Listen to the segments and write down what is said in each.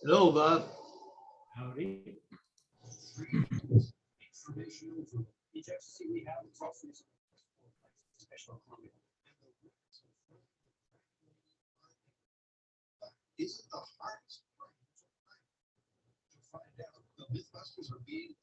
Hello, Bob. Howdy. Isn't the hardest part to find out the Mythbusters are being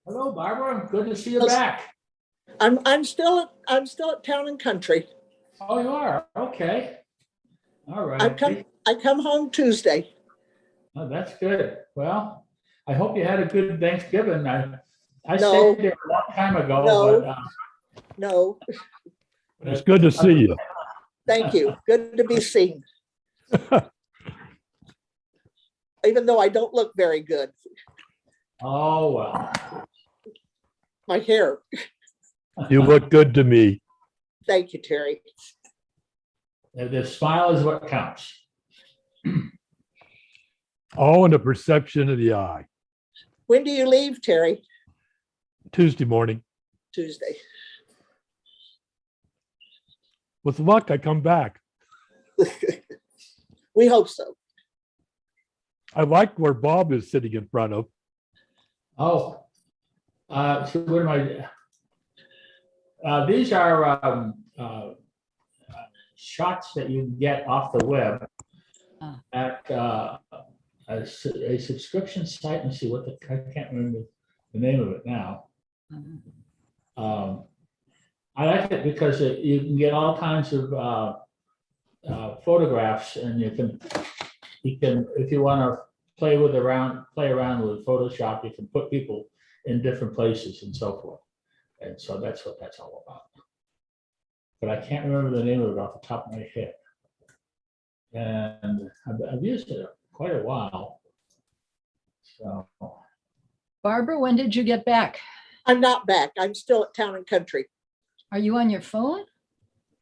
Hello, Barbara. Good to see you back. I'm still at Town and Country. Oh, you are? Okay. All I right. come home Tuesday. Oh, that's good. Well, I hope you had a good Thanksgiving. I No. stayed there a long time ago, No. but No, It's good to see you. thank you. Good to be seen. Even though I don't look very good, oh, well. my hair. You look good to me. Thank you, Terry. The smile is what counts. All in the perception of the eye. When do you leave, Terry? Tuesday morning. Tuesday. With luck, I come back. We hope so. I like where Bob is sitting in front of. Oh, so what am I? These are shots that you get off the web at a subscription site. Let's see what I can't remember the name of it now. I like it because you can get all kinds of photographs, and you can if you want to play around with Photoshop, you can put people in different places and so forth. And so that's what that's all about. But I can't remember the name of it off the top of my head. And I've used it quite a while. So Barbara, when did you get back? I'm not back. I'm still at Town and Country. Are you on your phone?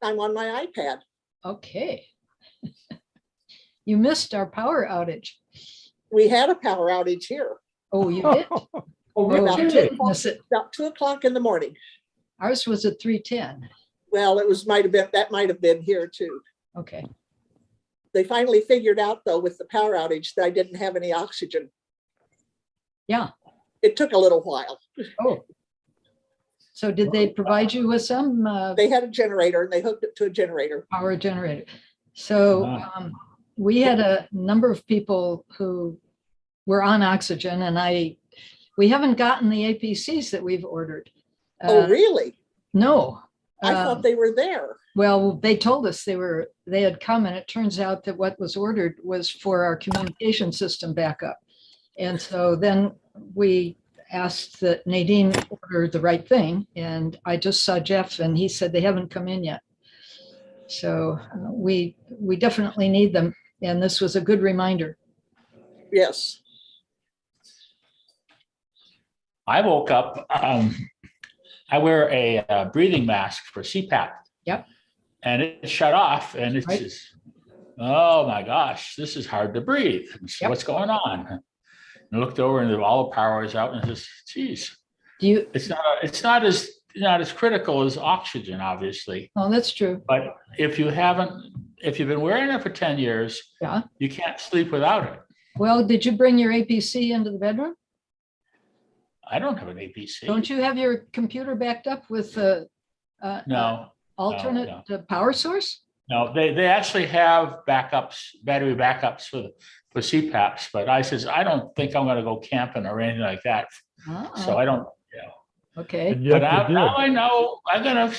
I'm on my iPad. Okay. You missed our power outage. We had a power outage here Oh, you did? oh, Oh, about you really? didn't miss it. about 2 o'clock in the morning. Ours was at 3:10. Well, that might have been here too. Okay. They finally figured out though with the power outage that I didn't have any oxygen. Yeah. It took a little while. Oh. So did they provide you with some They had a generator and they hooked it to a generator. power generator? So Wow. we had a number of people who were on oxygen, and We haven't gotten the APCs that we've ordered. Oh, really? No. I thought they were there. Well, they told us they had come, and it turns out that what was ordered was for our communication system backup. And so then we asked that Nadine order the right thing, and I just saw Jeff and he said they haven't come in yet. So we definitely need them, and this was a good reminder. Yes. I woke up, I wear a breathing mask for CPAP. Yep. And it shut off and it's Right. just, oh my gosh, this is hard to breathe. So Yep. what's going on? And I looked over and all the power is out and just, geez, Do you, it's not as critical as oxygen, obviously. oh, that's true. But if you've been wearing it for 10 years, Yeah. you can't sleep without it. Well, did you bring your APC into the bedroom? I don't have an APC. Don't you have your computer backed up with No, alternate no. power source? no, they actually have battery backups for CPAPs, but I says, I don't think I'm gonna go camping or anything like that. So I don't, Okay, And but yet you now did. I know I'm gonna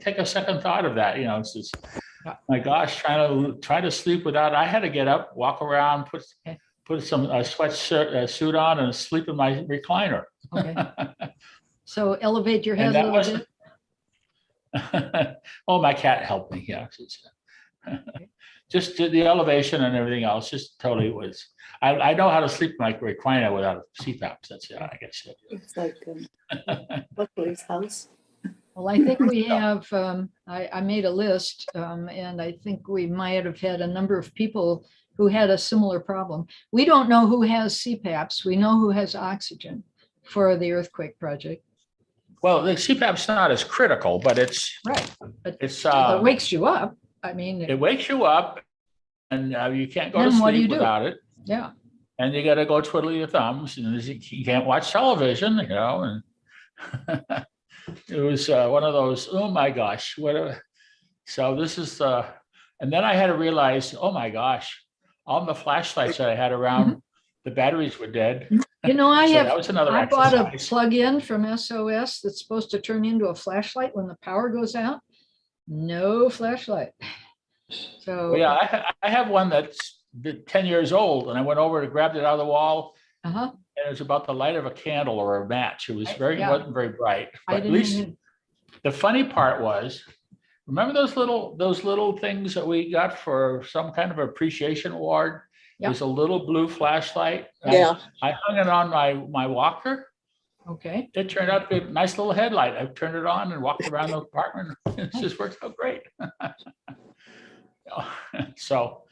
take a second thought of that, it's just, Yeah. my gosh, try to sleep without, I had to get up, walk around, Okay. put some sweatshirt suit on and sleep in my recliner. okay. So elevate your head And a that little wasn't. bit. Oh, my cat helped me, yeah. Just the elevation and everything else, just totally was, I know how to sleep in my recliner without a CPAP, that's it, I guess. It's like Buckley's house. Well, I think we have, I made a list, and I think we might have had a number of people who had a similar problem. We don't know who has CPAPs. We know who has oxygen for the earthquake project. Well, the CPAP's not as critical, but it's, Right. But it's, it wakes you up. I mean, it wakes you up and you can't go to Then what do you sleep do? without it. yeah. And you gotta go twiddle your thumbs and you can't watch television, and it was one of those, oh my gosh, so this is, and then I had to realize, oh my gosh, all the flashlights that I had around, the batteries were dead. You know, So that was another I bought a exercise. plug-in from SOS that's supposed to turn into a flashlight when the power goes out. No flashlight. So, Well, yeah, I have one that's 10 years old and I went over to grab it out of the wall uh-huh. and it was about the light of a candle or a match. It was Yeah. wasn't very bright. I But at didn't least even, the funny part was, remember those little things that we got for some kind of appreciation award? Yeah. There's a little blue flashlight. Yeah. I hung it on my walker. okay. It turned out to be a nice little headlight. I turned it on and walked around the apartment. It just worked out great. So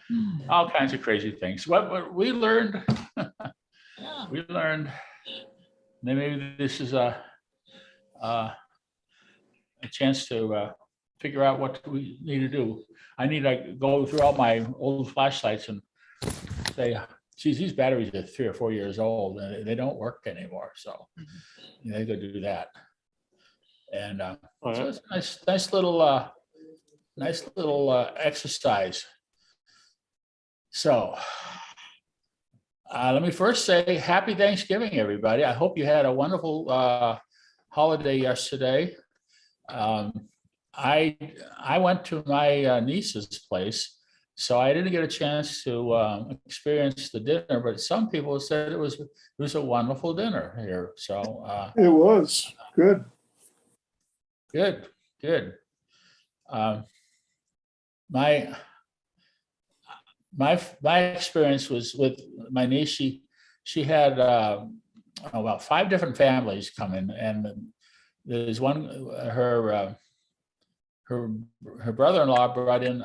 all kinds of crazy things. What we learned, maybe this is a chance to figure out what we need to do. I need to go through all my old flashlights and say, geez, these batteries are 3 or 4 years old and they don't work anymore. So you know, I could do that. And so it's a nice little exercise. So let me first say happy Thanksgiving, everybody. I hope you had a wonderful holiday yesterday. I went to my niece's place, so I didn't get a chance to experience the dinner, but some people said it was a wonderful dinner here. So It was good. good. My experience was with my niece. She had about 5 different families come in, and there's one her brother-in-law brought in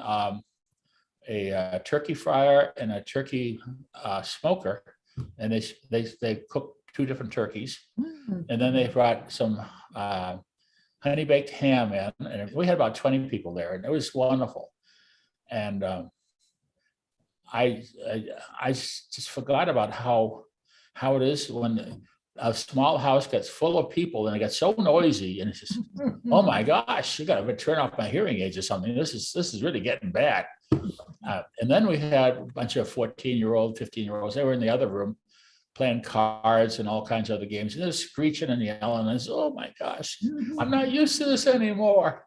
a turkey fryer and a turkey smoker, and they cooked 2 different turkeys, and then they brought some honey baked ham in, and we had about 20 people there, and it was wonderful. And I just forgot about how it is when a small house gets full of people and it gets so noisy, and it's just, oh my gosh, you got to turn off my hearing aids or something. This is really getting bad. And then we had a bunch of 14-year-old, 15-year-olds. They were in the other room, playing cards and all kinds of other games. And they're screeching and yelling. And oh my gosh, I'm not used to this anymore.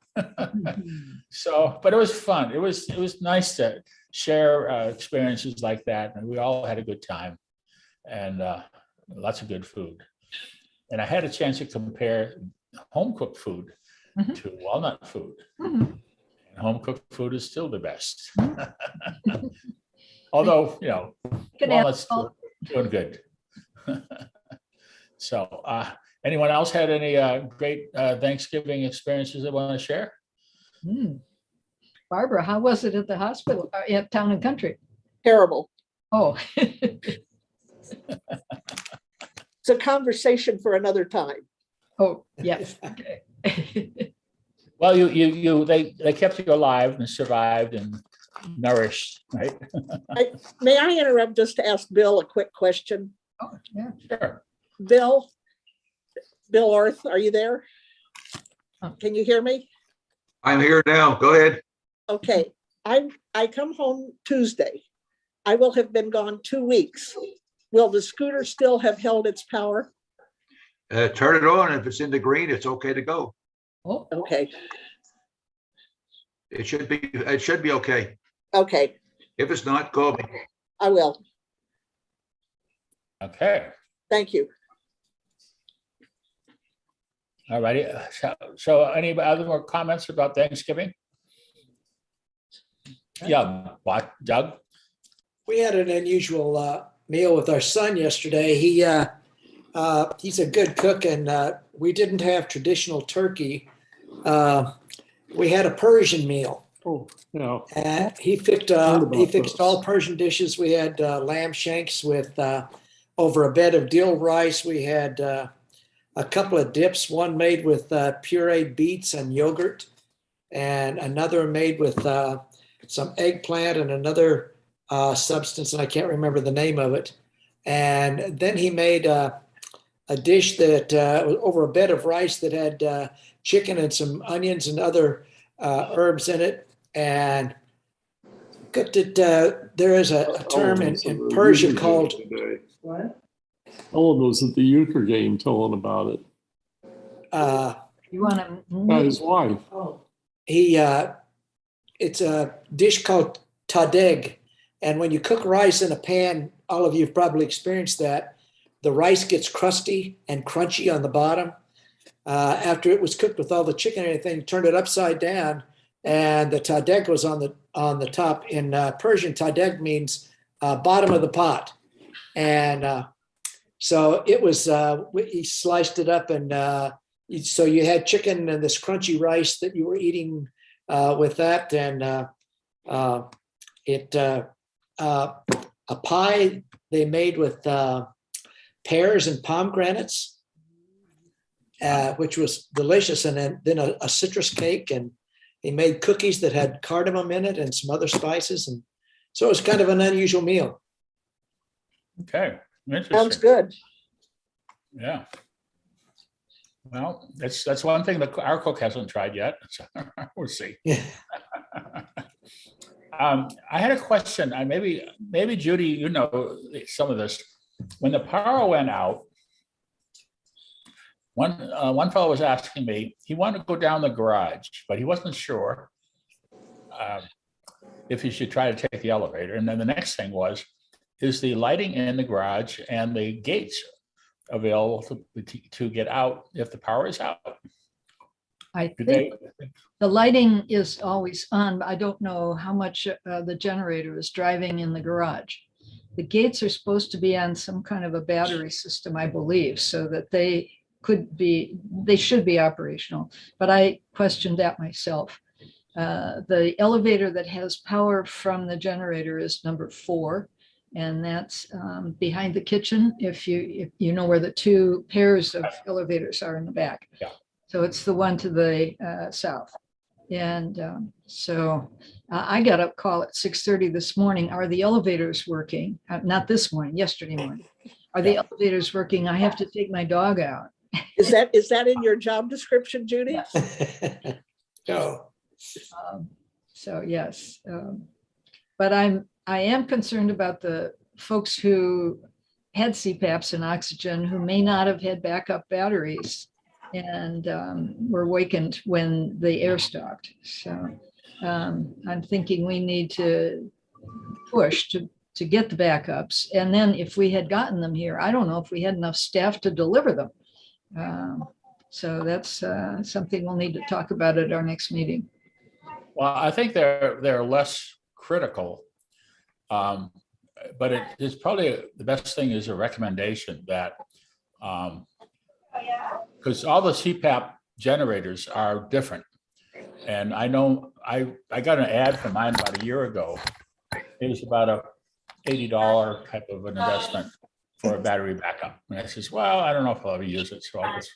So, but it was fun. It was nice to share experiences like that, and we all had a good time, and lots of good food. And I had a chance to compare home cooked food Mhm. to walnut food. Mhm. And home cooked food is still the best. Although, you know, Can walnuts add- doing good. So, anyone else had any great Thanksgiving experiences they want to share? Hmm. Barbara, how was it at the hospital, at Town and Country? Terrible. Oh, It's a conversation for another time. oh, yes. Okay. Well, they kept you alive and survived and nourished, right? May I interrupt just to ask Bill a quick question? Oh, yeah. Sure. Bill Orth, are you there? Oh. Can you hear me? I'm here now. Go ahead. Okay, I come home Tuesday. I will have been gone 2 weeks. Will the scooter still have held its power? Turn it on. If it's in the green, it's okay to go. Oh, Okay, It should be okay. okay, If it's not, call me. I will. Okay. Thank you. All righty. So any other more comments about Thanksgiving? Yeah, what, Doug? We had an unusual meal with our son yesterday. He's a good cook, and we didn't have traditional turkey. We had a Persian meal. Oh, yeah. He fixed this. all Persian dishes. We had lamb shanks with over a bed of dill rice. We had a couple of dips, one made with pureed beets and yogurt, and another made with some eggplant and another substance, and I can't remember the name of it. And then he made a dish that was over a bed of rice that had chicken and some onions and other herbs in it. And cooked it. There is a term in Persia called. What? Ellen was at the euchre game telling about it. you want His to, wife. Oh, It's a dish called tadeg. And when you cook rice in a pan, all of you have probably experienced that. The rice gets crusty and crunchy on the bottom. After it was cooked with all the chicken and everything, turned it upside down, and the tadeg was on the top. In Persian, tadeg means bottom of the pot. And so it was, he sliced it up, and so you had chicken and this crunchy rice that you were eating with that, and a pie they made with pears and pomegranates, which was delicious, and then a citrus cake, and he made cookies that had cardamom in it and some other spices, and so it was kind of an unusual meal. Okay, sounds interesting. good. Yeah. Well, that's one thing that our cook hasn't tried yet. So we'll see. Yeah. I had a question. Maybe Judy, you know some of this. When the power went out, one fellow was asking me. He wanted to go down the garage, but he wasn't sure if he should try to take the elevator. And then the next thing was, is the lighting in the garage and the gates available to get out if the power is out? I Do think they? the lighting is always on, but I don't know how much the generator is driving in the garage. The gates are supposed to be on some kind of a battery system, I believe, so that they should be operational, but I questioned that myself. The elevator that has power from the generator is number 4, and that's behind the kitchen. If you know where the 2 pairs of elevators are in the back. Yeah. So it's the one to the south. And so I got a call at 6:30 this morning. Are the elevators working? Not this morning, yesterday morning. Are the elevators working? I have to take my dog out. Is that in your job description, Judy? No. So yes, but I am concerned about the folks who had CPAPs and oxygen who may not have had backup batteries and were awakened when the air stopped. So I'm thinking we need to push to get the backups. And then if we had gotten them here, I don't know if we had enough staff to deliver them. So that's something we'll need to talk about at our next meeting. Well, I think they're less critical. But it's probably the best thing is a recommendation that, because all the CPAP generators are different. And I know I got an ad for mine about a year ago. It was about a $80 type of an investment for a battery backup. And I says, well, I don't know if I'll ever use it, so I'll just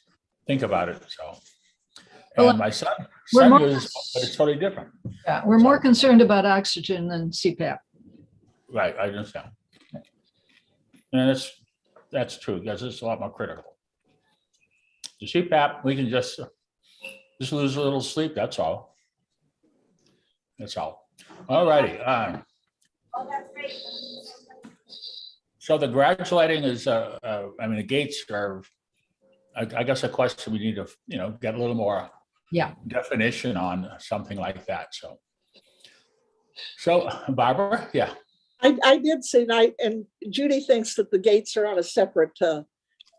think about it. So, Well, and my son more- uses it, but it's totally different. Yeah, we're more concerned about oxygen than CPAP. Right, I understand. And that's true, because it's a lot more critical. The CPAP, we can just lose a little sleep, that's all. That's all. All righty. So the garage lighting is, I mean, the gates are, I guess a question we need to, get a little more definition on something like that, so. So Barbara, yeah. I did see, and Judy thinks that the gates are on a separate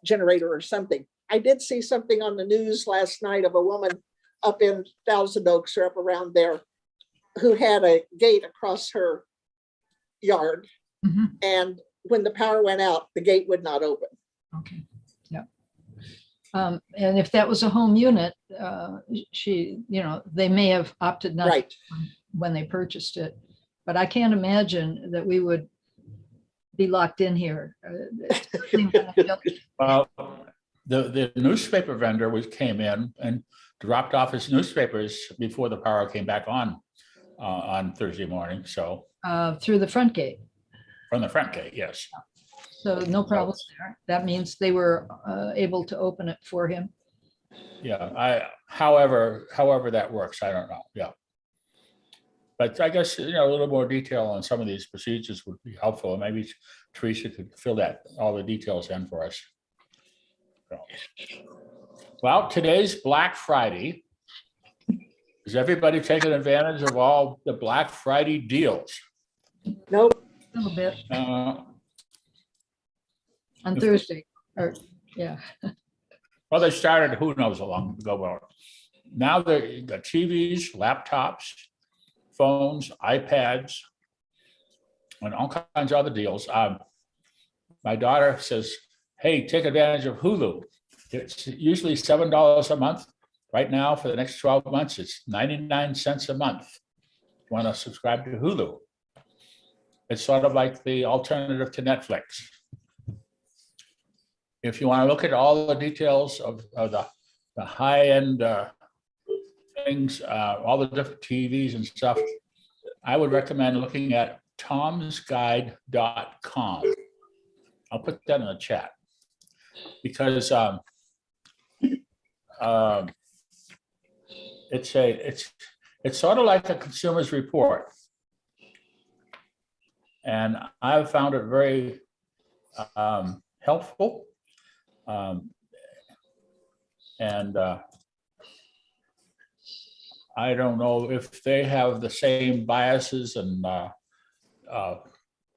generator or something. I did see something on the news last night of a woman up in Thousand Oaks or up around there who had a gate across her yard. Mhm. And when the power went out, the gate would not open. Okay, yeah. And if that was a home unit, they may have opted not Right. when they purchased it. But I can't imagine that we would be locked in here. Well, the newspaper vendor came in and dropped off his newspapers before the power came back on Thursday morning, so. Through the front gate. From the front gate, yes. So no problem there. That means they were able to open it for him. Yeah, however that works, I don't know, yeah. But I guess, a little more detail on some of these procedures would be helpful. And maybe Teresa could fill all the details in for us. So. Well, today's Black Friday. Is everybody taking advantage of all the Black Friday deals? Nope. A little bit Uh, on Thursday, or, yeah. Well, they started, who knows how long ago. Well, now they got TVs, laptops, phones, iPads, and all kinds of other deals. My daughter says, hey, take advantage of Hulu. It's usually $7 a month. Right now, for the next 12 months, it's 99 cents a month. You want to subscribe to Hulu. It's sort of like the alternative to Netflix. If you want to look at all the details of the high-end things, all the different TVs and stuff, I would recommend looking at tomsguide.com. I'll put that in the chat because it's sort of like a consumer's report, and I've found it very helpful. I don't know if they have the same biases and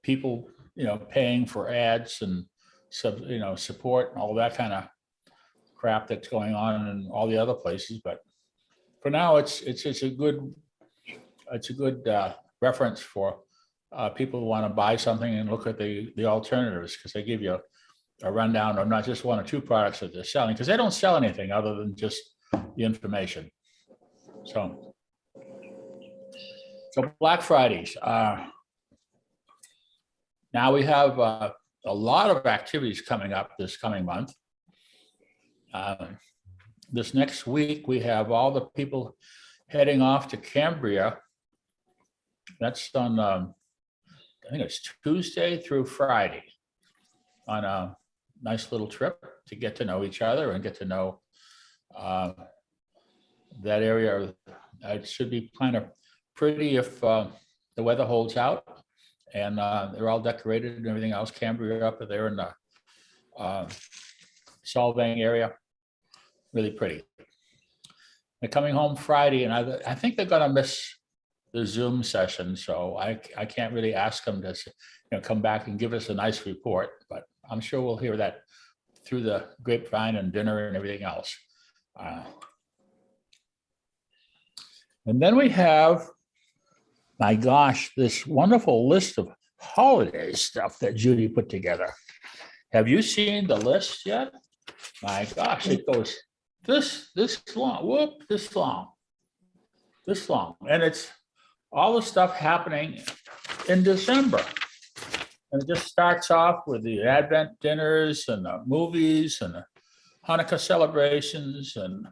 people, paying for ads and support and all that kind of crap that's going on in all the other places. But for now, it's a good reference for people who want to buy something and look at the alternatives, because they give you a rundown of not just one or two products that they're selling, because they don't sell anything other than just the information. So Black Fridays. Now we have a lot of activities coming up this coming month. This next week, we have all the people heading off to Cambria. That's on, I think it's Tuesday through Friday, on a nice little trip to get to know each other and get to know that area. It should be kind of pretty if the weather holds out, and they're all decorated and everything else. Cambria up there in the Solvang area. Really pretty. They're coming home Friday, and I think they're gonna miss the Zoom session, so I can't really ask them to, come back and give us a nice report, but I'm sure we'll hear that through the grapevine and dinner and everything else. And then we have, my gosh, this wonderful list of holiday stuff that Judy put together. Have you seen the list yet? My gosh, it goes this long, this long. And it's all the stuff happening in December. And it just starts off with the Advent dinners and the movies and the Hanukkah celebrations and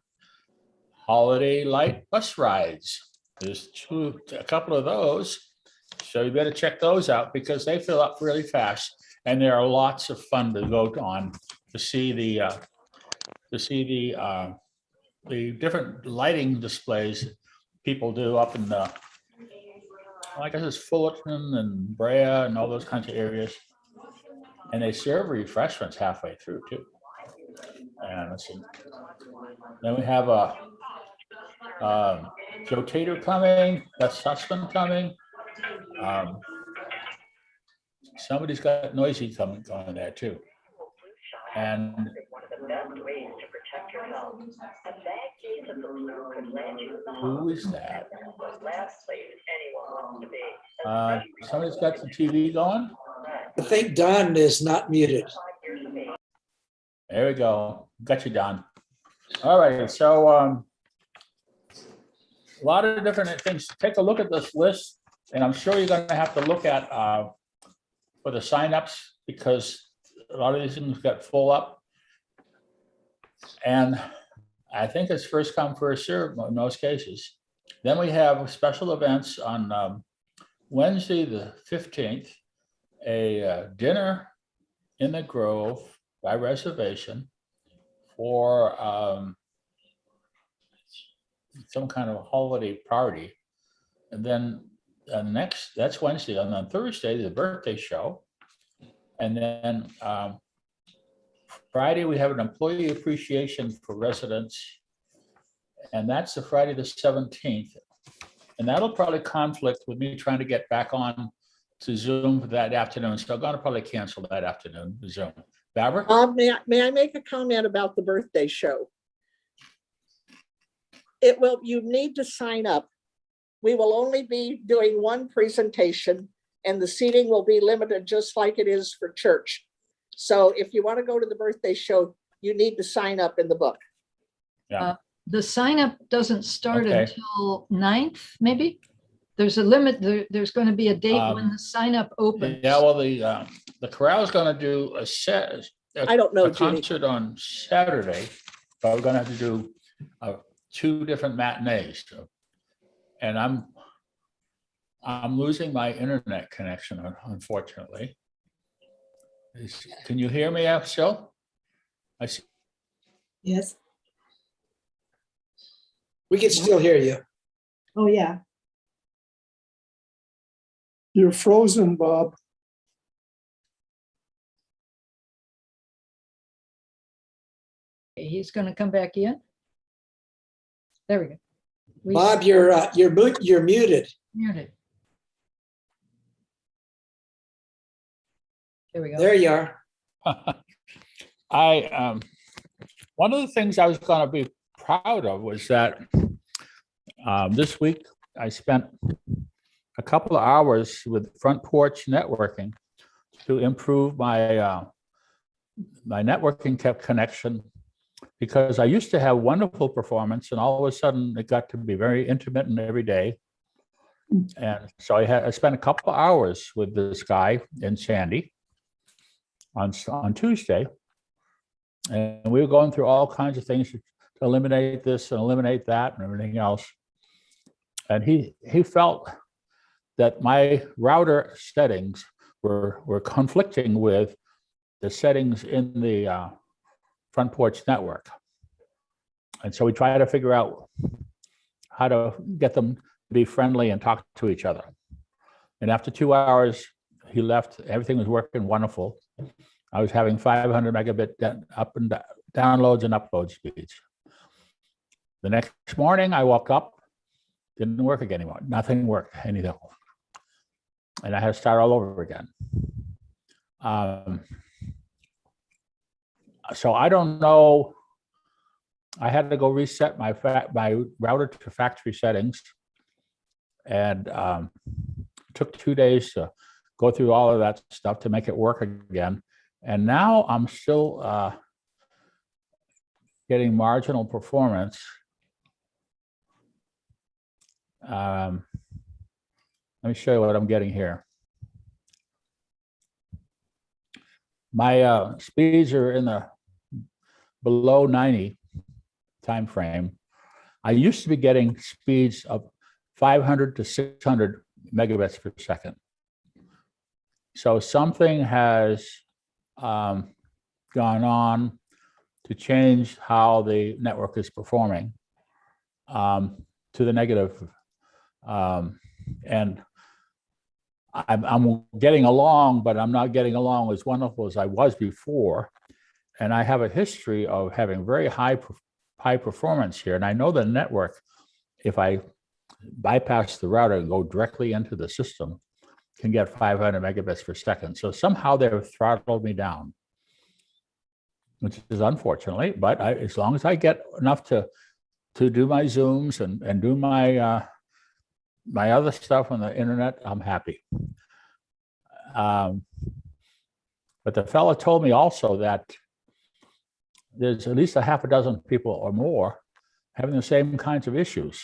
holiday light bus rides. There's a couple of those. So you better check those out because they fill up really fast. And there are lots of fun to go on to see the different lighting displays people do up in the, I guess it's Fullerton and Brea and all those kinds of areas. And they serve refreshments halfway through too. And let's see. Then we have Joe Tater coming, Beth Sussman coming. Somebody's got Noisy coming on there too. And who is that? Somebody's got the TV going. I think Don is not muted. There we go. Got you, Don. All right, so a lot of different things. Take a look at this list, and I'm sure you're going to have to look at for the signups because a lot of these things got full up. And I think it's first come, first served in most cases. Then we have special events on Wednesday, the 15th, a dinner in the Grove by reservation for some kind of holiday party. And then that's Wednesday. And then Thursday, the birthday show. And then Friday, we have an employee appreciation for residents. And that's the Friday the 17th. And that'll probably conflict with me trying to get back on to Zoom for that afternoon. So I'm going to probably cancel that afternoon, Zoom. Barbara? May I make a comment about the birthday show? You need to sign up. We will only be doing one presentation and the seating will be limited just like it is for church. So if you want to go to the birthday show, you need to sign up in the book. Yeah. The sign up doesn't start Okay. until 9th, maybe? There's a limit, there's going to be a date when the sign up opens. Yeah, well, the chorale is going to do I don't know, a Judy. concert on Saturday, but we're going to have to do 2 different matinees. And I'm losing my internet connection, unfortunately. Can you hear me, still? I see. Yes. We can still hear you. Oh, yeah. You're frozen, Bob. He's going to come back in. There we go. Bob, you're muted. Muted. There we go. There you are. One of the things I was going to be proud of was that this week I spent a couple of hours with Front Porch Networking to improve my my networking connection, because I used to have wonderful performance and all of a sudden it got to be very intermittent every day. And so I spent a couple of hours with this guy in Sandy on Tuesday. And we were going through all kinds of things to eliminate this and eliminate that and everything else. And he felt that my router settings were conflicting with the settings in the Front Porch Network. And so we tried to figure out how to get them to be friendly and talk to each other. And after 2 hours, he left. Everything was working wonderful. I was having 500 megabit up and downloads and upload speeds. The next morning I woke up, didn't work again anymore. Nothing worked, anything. And I had to start all over again. So I don't know. I had to go reset my router to factory settings, and it took 2 days to go through all of that stuff to make it work again. And now I'm still getting marginal performance. Let me show you what I'm getting here. My speeds are in the below 90 time frame. I used to be getting speeds of 500 to 600 megabits per second. So something has gone on to change how the network is performing to the negative. And I'm getting along, but I'm not getting along as wonderful as I was before. And I have a history of having very high performance here. And I know the network, if I bypass the router and go directly into the system, can get 500 megabits per second. So somehow they've throttled me down, which is unfortunately, but as long as I get enough to do my Zooms and do my my other stuff on the internet, I'm happy. But the fellow told me also that there's at least a half a dozen people or more having the same kinds of issues.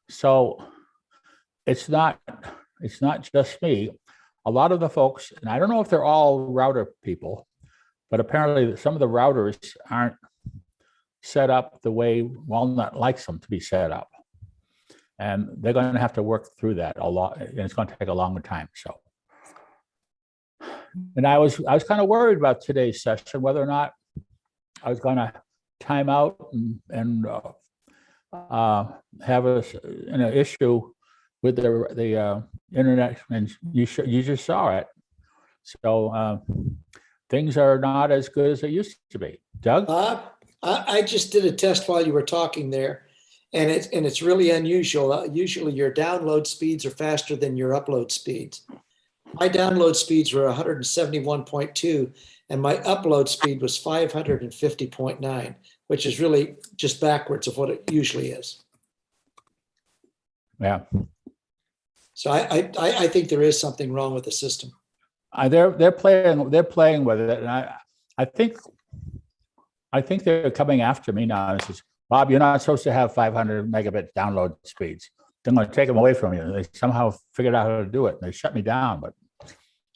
So it's not just me. A lot of the folks, and I don't know if they're all router people, but apparently some of the routers aren't set up the way Walnut likes them to be set up. And they're going to have to work through that a lot, and it's going to take a longer time. So, and I was kind of worried about today's session, whether or not I was going to time out and have an issue with the internet, and you just saw it. So things are not as good as they used to be. Doug? I just did a test while you were talking there. And it's really unusual. Usually your download speeds are faster than your upload speeds. My download speeds were 171.2 and my upload speed was 550.9, which is really just backwards of what it usually is. Yeah. So I think there is something wrong with the system. They're playing with it, and I think they're coming after me now. This is, Bob, you're not supposed to have 500 megabit download speeds. They're going to take them away from you. They somehow figured out how to do it. And they shut me down, but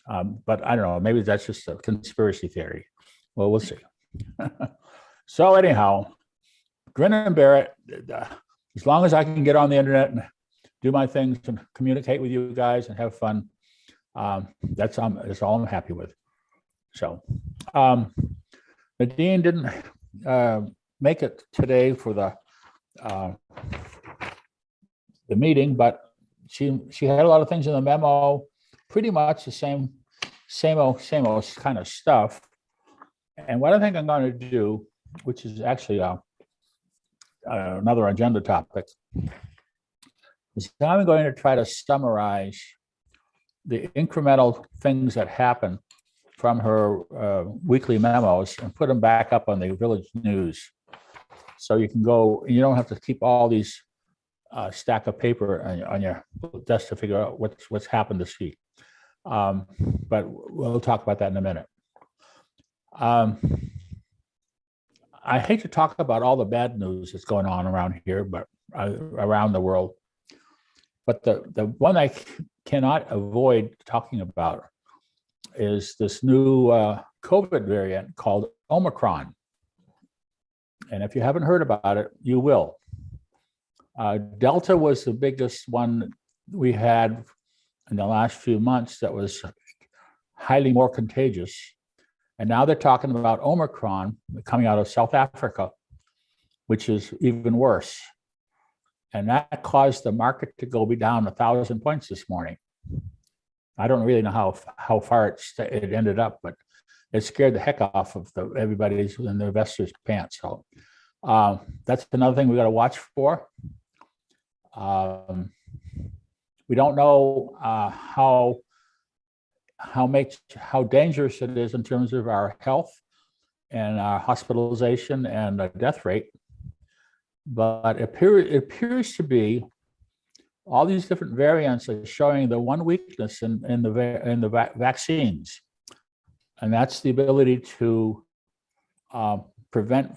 I don't know. Maybe that's just a conspiracy theory. Well, we'll see. So anyhow, grin and bear it. As long as I can get on the internet and do my things and communicate with you guys and have fun, that's all I'm happy with. So Nadine didn't make it today for the meeting, but she had a lot of things in the memo, pretty much the same old kind of stuff. And what I think I'm going to do, which is actually another agenda topic, is I'm going to try to summarize the incremental things that happen from her weekly memos and put them back up on the Village News. So you can go, you don't have to keep all these stack of paper on your desk to figure out what's happened this week. But we'll talk about that in a minute. I hate to talk about all the bad news that's going on around here, but around the world. But the one I cannot avoid talking about is this new COVID variant called Omicron. And if you haven't heard about it, you will. Delta was the biggest one we had in the last few months that was highly more contagious. And now they're talking about Omicron coming out of South Africa, which is even worse. And that caused the market to go down 1,000 points this morning. I don't really know how far it ended up, but it scared the heck off of everybody's in the investors' pants. So that's another thing we got to watch for. We don't know how dangerous it is in terms of our health and our hospitalization and death rate, but it appears to be all these different variants are showing the one weakness in the vaccines, and that's the ability to prevent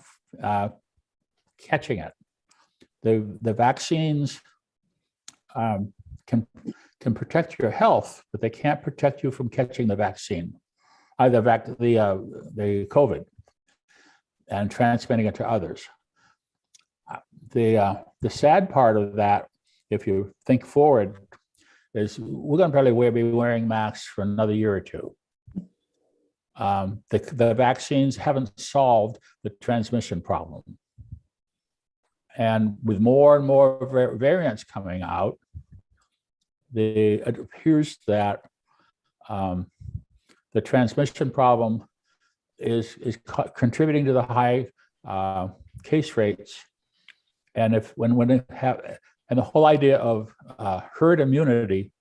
catching it. The vaccines can protect your health, but they can't protect you from catching the vaccine, either the COVID, and transmitting it to others. The sad part of that, if you think forward, is we're going to probably be wearing masks for another year or two. The vaccines haven't solved the transmission problem. And with more and more variants coming out, it appears that the transmission problem is contributing to the high case rates. And and the whole idea of herd immunity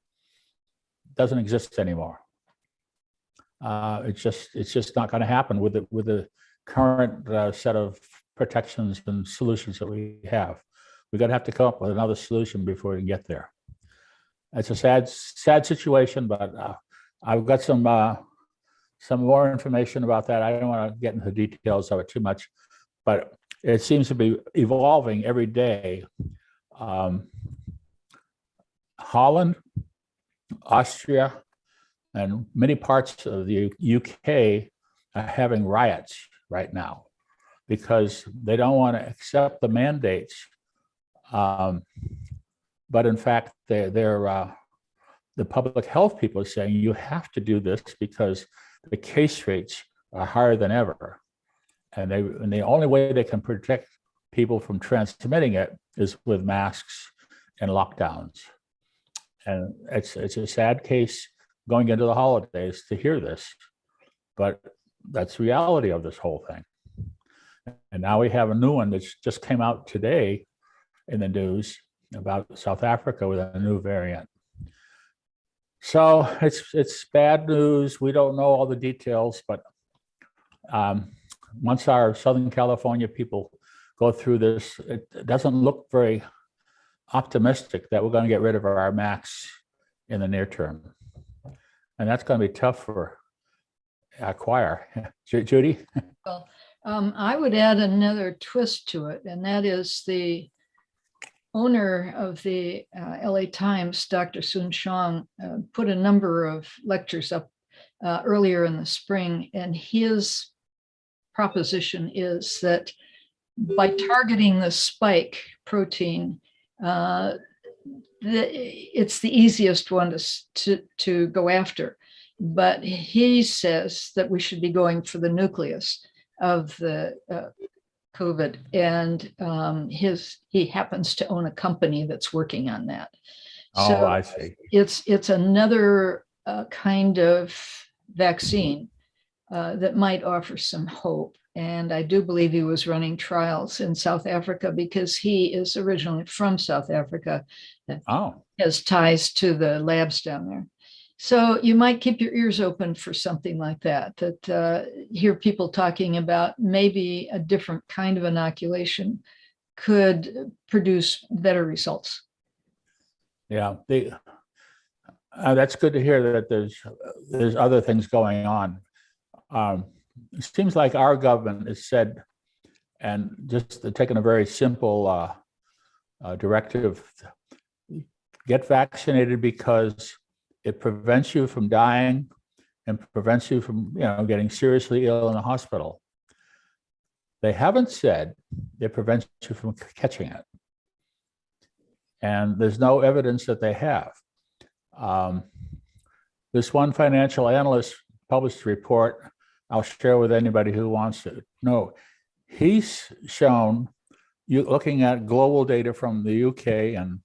doesn't exist anymore. It's just not going to happen with the current set of protections and solutions that we have. We're going to have to come up with another solution before we can get there. It's a sad situation, but I've got some more information about that. I don't want to get into the details of it too much, but it seems to be evolving every day. Holland, Austria, and many parts of the UK are having riots right now because they don't want to accept the mandates. But in fact, the public health people are saying you have to do this because the case rates are higher than ever. And the only way they can protect people from transmitting it is with masks and lockdowns. And it's a sad case going into the holidays to hear this, but that's the reality of this whole thing. And now we have a new one that's just came out today in the news about South Africa with a new variant. So it's bad news. We don't know all the details, but once our Southern California people go through this, it doesn't look very optimistic that we're going to get rid of our masks in the near term. And that's going to be tough for our choir. Judy? Well, I would add another twist to it, and that is the owner of the LA Times, Dr. Sun Shang, put a number of lectures up earlier in the spring, and his proposition is that by targeting the spike protein, it's the easiest one to go after. But he says that we should be going for the nucleus of the COVID, and he happens to own a company that's working on that. Oh, I see. It's another kind of vaccine that might offer some hope. And I do believe he was running trials in South Africa because he is originally from South Africa. Oh. Has ties to the labs down there. So you might keep your ears open for something like that, hear people talking about maybe a different kind of inoculation could produce better results. Yeah, that's good to hear that there's other things going on. It seems like our government has said, and just taken a very simple directive, get vaccinated because it prevents you from dying and prevents you from, getting seriously ill in the hospital. They haven't said it prevents you from catching it. And there's no evidence that they have. This one financial analyst published a report I'll share with anybody who wants to know. He's shown, looking at global data from the UK and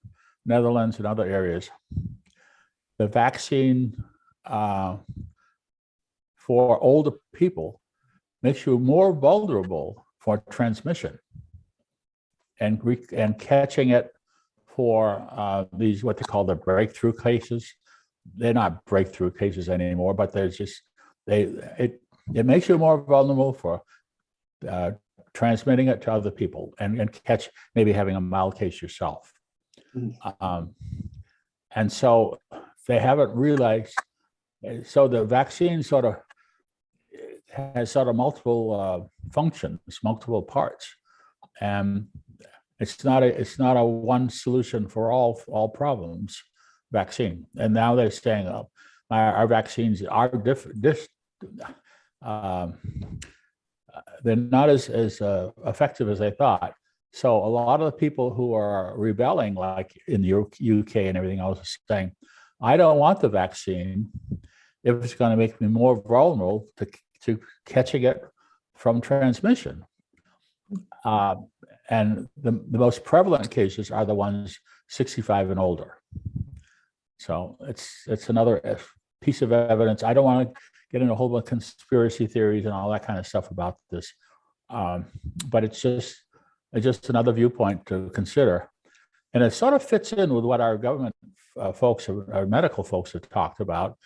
Netherlands and other areas, the vaccine for older people makes you more vulnerable for transmission and catching it for these, what they call the breakthrough cases. They're not breakthrough cases anymore, but there's just, it makes you more vulnerable for transmitting it to other people and catch, maybe having a mild case yourself. And so they haven't realized, so the vaccine sort of has sort of multiple functions, multiple parts. And it's not a one solution for all problems vaccine. And now they're saying our vaccines are different. They're not as effective as they thought. So a lot of the people who are rebelling, like in the UK and everything else, are saying, I don't want the vaccine if it's going to make me more vulnerable to catching it from transmission. And the most prevalent cases are the ones 65 and older. So it's another piece of evidence. I don't want to get into a whole bunch of conspiracy theories and all that kind of stuff about this, but it's just another viewpoint to consider. And it sort of fits in with what our government folks, our medical folks have talked about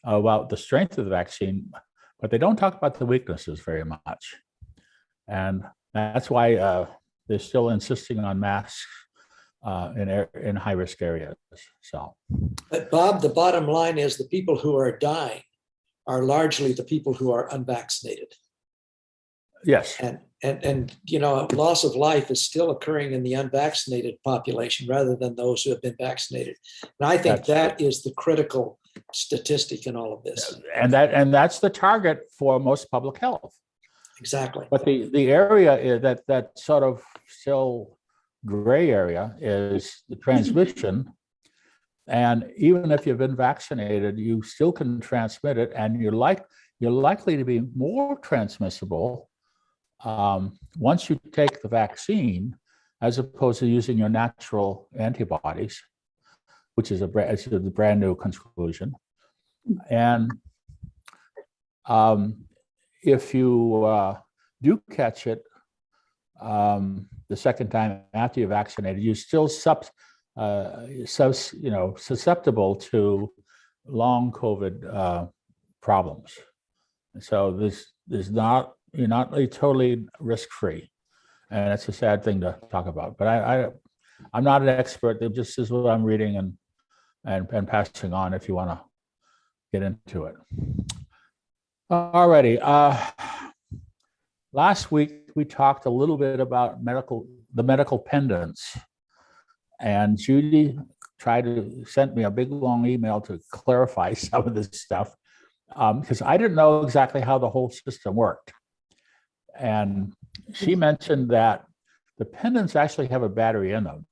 the strength of the vaccine, but they don't talk about the weaknesses very much. And that's why they're still insisting on masks in high-risk areas. So, But Bob, the bottom line is the people who are dying are largely the people who are unvaccinated. yes, And you know, loss of life is still occurring in the unvaccinated population rather than those who have been vaccinated. And I think that is the critical statistic in all of this. and that's the target for most public health. Exactly. But the area is that sort of still gray area is the transmission. And even if you've been vaccinated, you still can transmit it, and you're likely to be more transmissible once you take the vaccine, as opposed to using your natural antibodies, which is a brand new conclusion. And if you do catch it the second time after you're vaccinated, you're still susceptible to long COVID problems. So you're not totally risk-free, and it's a sad thing to talk about. But I'm not an expert. It just is what I'm reading and passing on if you want to get into it. All righty. Last week we talked a little bit about the medical pendants, and Judy sent me a big long email to clarify some of this stuff because I didn't know exactly how the whole system worked. And she mentioned that the pendants actually have a battery in them.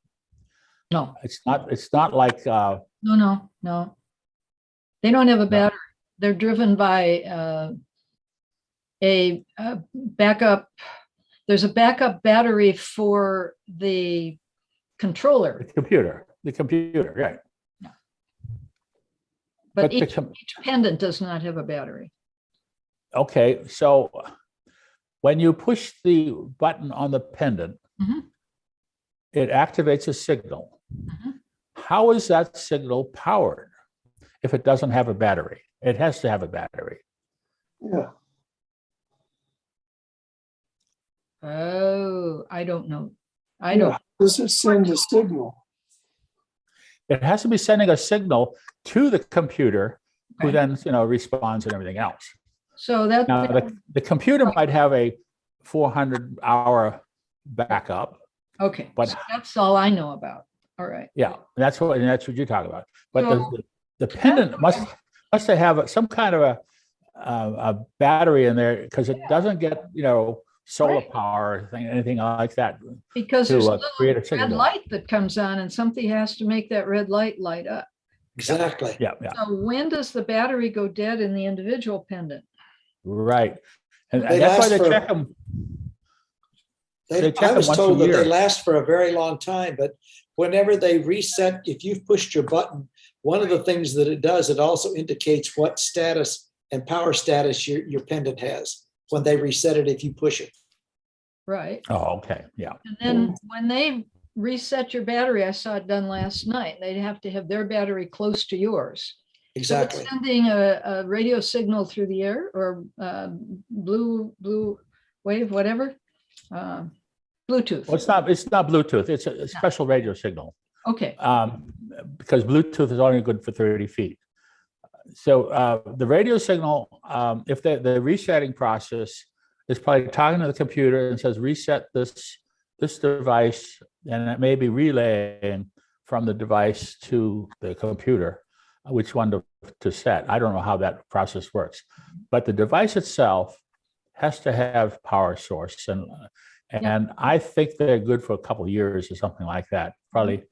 No, It's not like no. They don't have a battery. They're driven by a backup. There's a backup battery for the controller, the computer, right? but But each pendant does not have a battery. Okay, so when you push the button on the pendant, Mhm. it activates a signal. Mhm. How is that signal powered if it doesn't have a battery? It has to have a battery. Yeah, Oh, I don't know. I yeah. don't. Does it send a signal? It has to be sending a signal to the computer, who Okay. then responds and everything else. So that Now, the computer might have a 400-hour backup. okay. but- So that's all I know about. All right. Yeah, that's what you're talking about. But So- the pendant must have some kind of a battery in there, because it doesn't get solar Right. power or anything like that. Because to, there's a create a little red signal. light that comes on, and something has to make that red light light up. Exactly. Yeah, So when does the battery go dead in the individual pendant? right. And They that's why last they for- check them. They check I them was once a told that year. they last for a very long time, but whenever they reset, if you've pushed your button, one of the things that it does, it also indicates what status and power status your pendant has when they reset it if you push it. Right. Oh, okay, yeah. And then when they reset your battery, I saw it done last night, they'd have to have their battery close to yours. So it's Exactly. sending a radio signal through the air or blue wave, whatever. Bluetooth. Well, it's not Bluetooth. It's a special radio signal. Okay, Because Bluetooth is only good for 30 feet. So the radio signal, if the resetting process is probably talking to the computer and says, reset this device, and it may be relaying from the device to the computer, which one to set. I don't know how that process works, but the device itself has to have power source. And I think they're good for a couple of years or something like that, probably.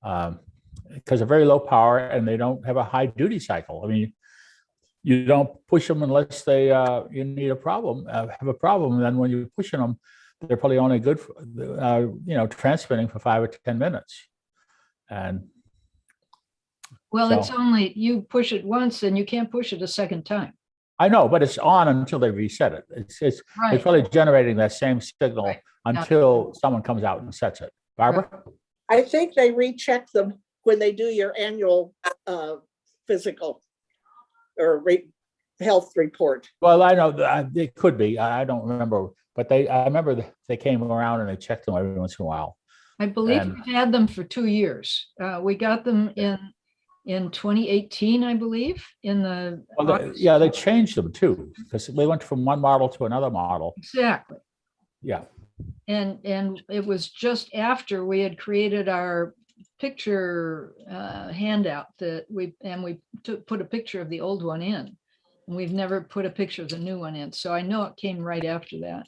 Because they're very low power and they don't have a high duty cycle. I mean, you don't push them unless they you need a problem, have a problem. And then when you're pushing them, they're probably only good for transmitting for 5 or 10 minutes. And well, so- it's only, you push it once and you can't push it a second time. I know, but it's on until they reset it. It's Right. probably generating that same signal Right. until someone comes out and sets it. Barbara? I think they recheck them when they do your annual physical or health report. Well, I know that it could be. I don't remember, but I remember they came around and they checked them every once in a while. I believe And- we've had them for 2 years. We got them in 2018, I believe, in the. Well, August. yeah, they changed them too, because they went from one model to another model. Exactly. Yeah. And it was just after we had created our picture handout that we put a picture of the old one in. And we've never put a picture of the new one in. So I know it came right after that.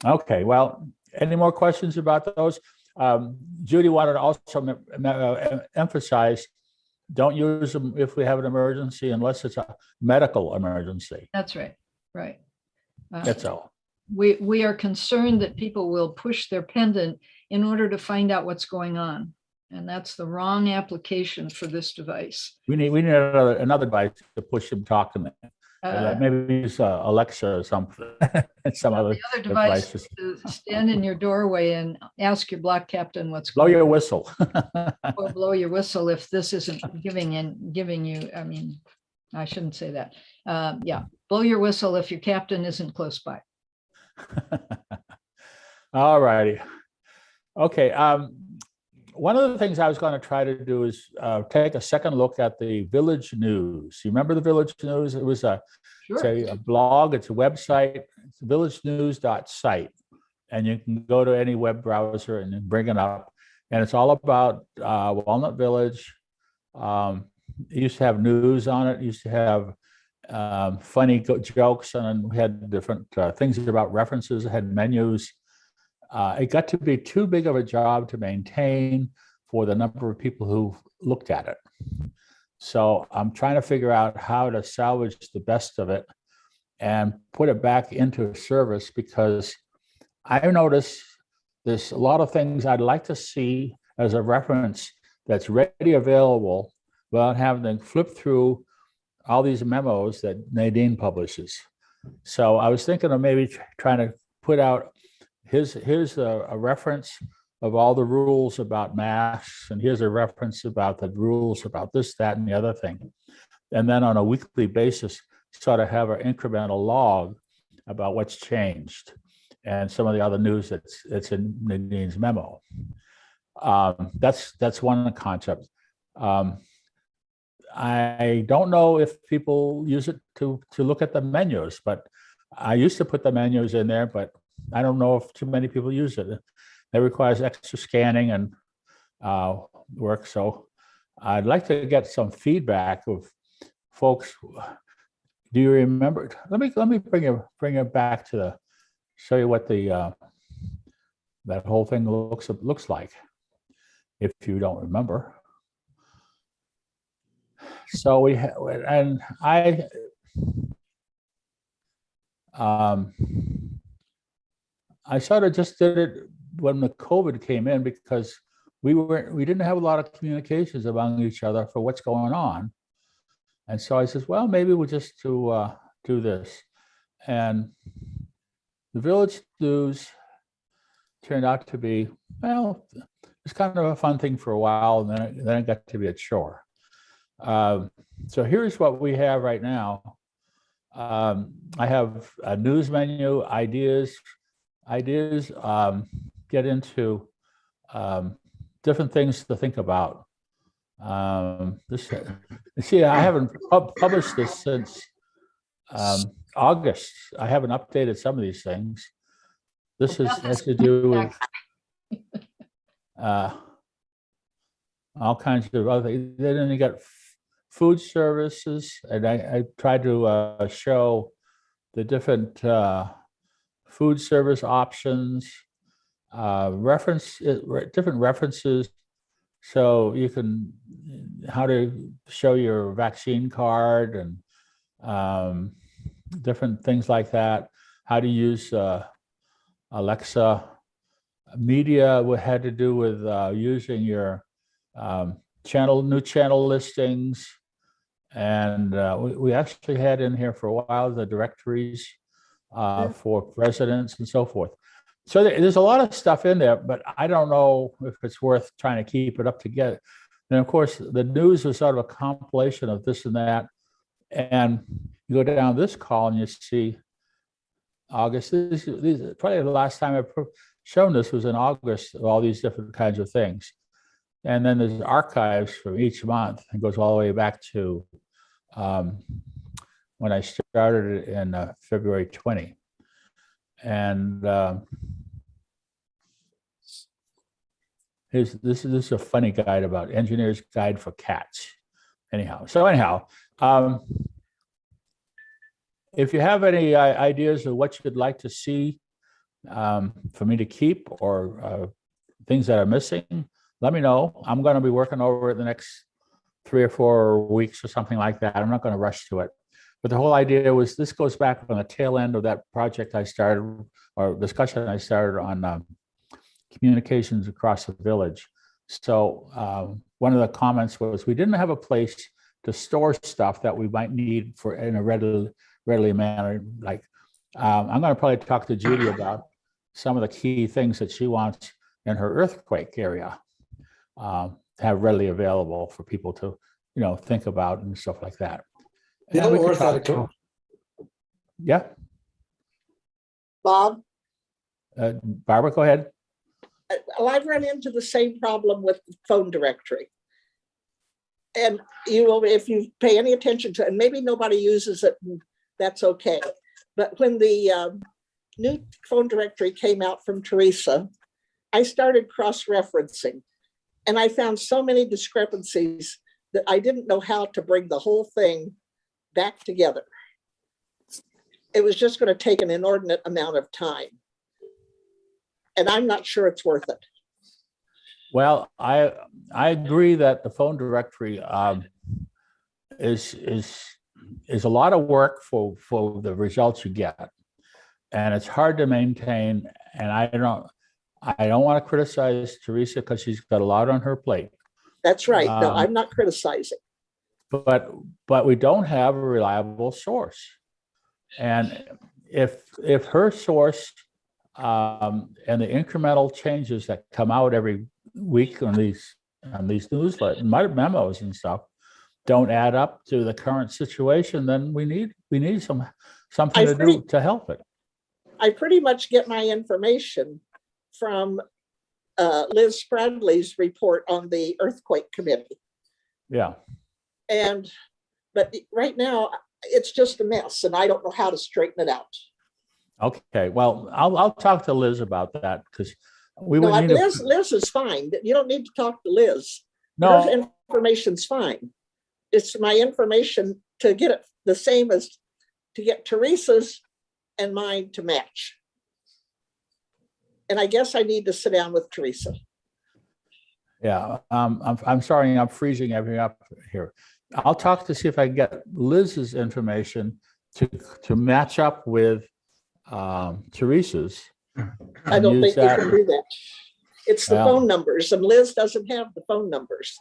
Okay, well, any more questions about those? Judy wanted to also emphasize, don't use them if we have an emergency unless it's a medical emergency. That's right. Right. That's all. We are concerned that people will push their pendant in order to find out what's going on. And that's the wrong application for this device. We need another device to push them, talk to them. Maybe use Alexa or something. Some other The other device devices. is to stand in your doorway and ask your block captain what's Blow going your whistle. on, or blow your whistle if this isn't giving you, I mean, I shouldn't say that. Yeah, blow your whistle if your captain isn't close by. All righty. Okay. One of the things I was going to try to do is take a second look at the Village News. You remember the Village News? It was it's Sure. a blog, it's a website, it's villagenews.site. And you can go to any web browser and bring it up. And it's all about Walnut Village. It used to have news on it, it used to have funny jokes, and we had different things about references, it had menus. It got to be too big of a job to maintain for the number of people who looked at it. So I'm trying to figure out how to salvage the best of it and put it back into service, because I notice there's a lot of things I'd like to see as a reference that's ready available without having to flip through all these memos that Nadine publishes. So I was thinking of maybe trying to put out, here's a reference of all the rules about masks, and here's a reference about the rules about this, that, and the other thing. And then on a weekly basis, sort of have an incremental log about what's changed and some of the other news that's in Nadine's memo. That's one concept. I don't know if people use it to look at the menus, but I used to put the menus in there, but I don't know if too many people use it. It requires extra scanning and work. So I'd like to get some feedback of folks. Do you remember? Let me bring it back to show you what the that whole thing looks like, if you don't remember. So we have, and I sort of just did it when the COVID came in, because we didn't have a lot of communications among each other for what's going on. And so I says, well, maybe we'll just do this. And the Village News turned out to be, well, it's kind of a fun thing for a while, and then it got to be a chore. So here's what we have right now. I have a news menu, ideas, get into different things to think about. See, I haven't published this since August. I haven't updated some of these things. This has to do with all kinds of other things. Then you got food services, and I tried to show the different food service options, different references, so you can how to show your vaccine card and different things like that. How to use Alexa. Media had to do with using your new channel listings. And we actually had in here for a while the directories for residents and so forth. So there's a lot of stuff in there, but I don't know if it's worth trying to keep it up together. And of course, the news is sort of a compilation of this and that. And you go down this column, you see August. These probably the last time I've shown this was in August of all these different kinds of things. And then there's archives from each month. It goes all the way back to when I started in February 20. And this is a funny guide about Engineer's Guide for Cats. Anyhow, if you have any ideas of what you'd like to see for me to keep or things that are missing, let me know. I'm going to be working over it the next 3 or 4 weeks or something like that. I'm not going to rush to it. But the whole idea was this goes back on the tail end of that project I started, or discussion I started on communications across the village. So one of the comments was we didn't have a place to store stuff that we might need for in a readily manner. Like I'm going to probably talk to Judy about some of the key things that she wants in her earthquake area. Have readily available for people to, think about and stuff like that. And Bill we could Orth had a talk- Yeah, Bob, Barbara, go ahead. I've run into the same problem with the phone directory. And you will, if you pay any attention to, and maybe nobody uses it, and that's okay. But when the new phone directory came out from Teresa, I started cross-referencing. And I found so many discrepancies that I didn't know how to bring the whole thing back together. It was just going to take an inordinate amount of time. And I'm not sure it's worth it. Well, I agree that the phone directory is a lot of work for the results you get, and it's hard to maintain. And I don't want to criticize Teresa because she's got a lot on her plate. That's right. No, I'm not criticizing. But we don't have a reliable source. And if her source and the incremental changes that come out every week on these newsletters, memos and stuff don't add up to the current situation, then we need something to do to help it. I pretty much get my information from Liz Spradley's report on the earthquake committee. Yeah. But right now it's just a mess and I don't know how to straighten it out. Okay, well, I'll talk to Liz about that because we No, would need Liz is fine. You don't need to talk to Liz. No, Her information's fine. It's my information to get it the same as to get Teresa's and mine to match. And I guess I need to sit down with Teresa. yeah. I'm sorry, I'm freezing everything up here. I'll talk to see if I can get Liz's information to match up with Teresa's. I don't think you that. can do that. It's the Well. phone numbers, and Liz doesn't have the phone numbers.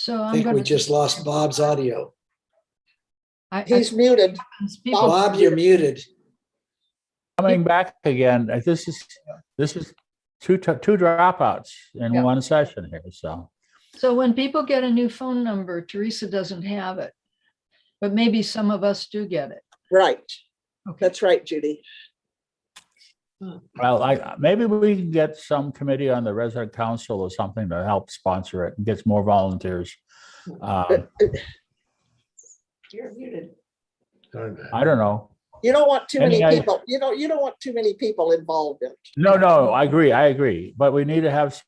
So I I'm think going we just lost Bob's audio. He's muted. people, Bob, you're muted. Coming back again, this is two dropouts in Yeah. one session here, so. so when people get a new phone number, Teresa doesn't have it. But maybe some of us do get it. Right. Okay. That's right, Judy. Well, maybe we can get some committee on the resident council or something to help sponsor it and gets more volunteers. You're muted. I don't know. You don't want too many Any idea? people, you don't want too many people involved in it. No, I agree. But we need to have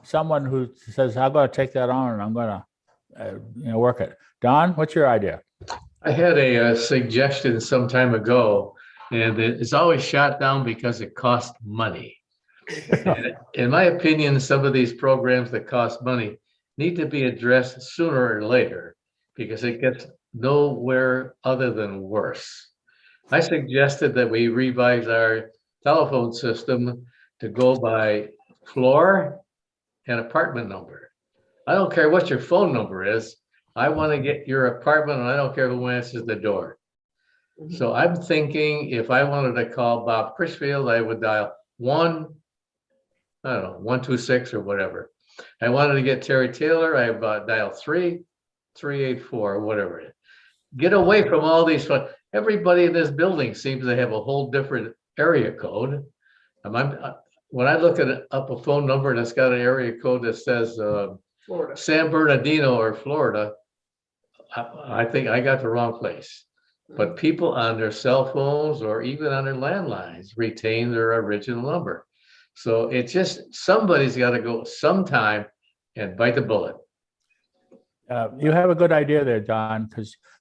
someone who says, I'm gonna take that on and I'm gonna, work it. Don, what's your idea? I had a suggestion some time ago, and it's always shot down because it costs money. And in my opinion, some of these programs that cost money need to be addressed sooner or later because it gets nowhere other than worse. I suggested that we revise our telephone system to go by floor and apartment number. I don't care what your phone number is. I want to get your apartment and I don't care who answers the door. So I'm thinking if I wanted to call Bob Critchfield, I would dial 126 or whatever. I wanted to get Terry Taylor, I dial 384 or whatever it is. Get away from all these. Everybody in this building seems to have a whole different area code. When I look up a phone number that's got an area code that says Florida. San Bernardino or Florida, I think I got the wrong place. But people on their cell phones or even on their landlines retain their original number. So it's just, somebody's got to go sometime and bite the bullet. You have a good idea there, Don,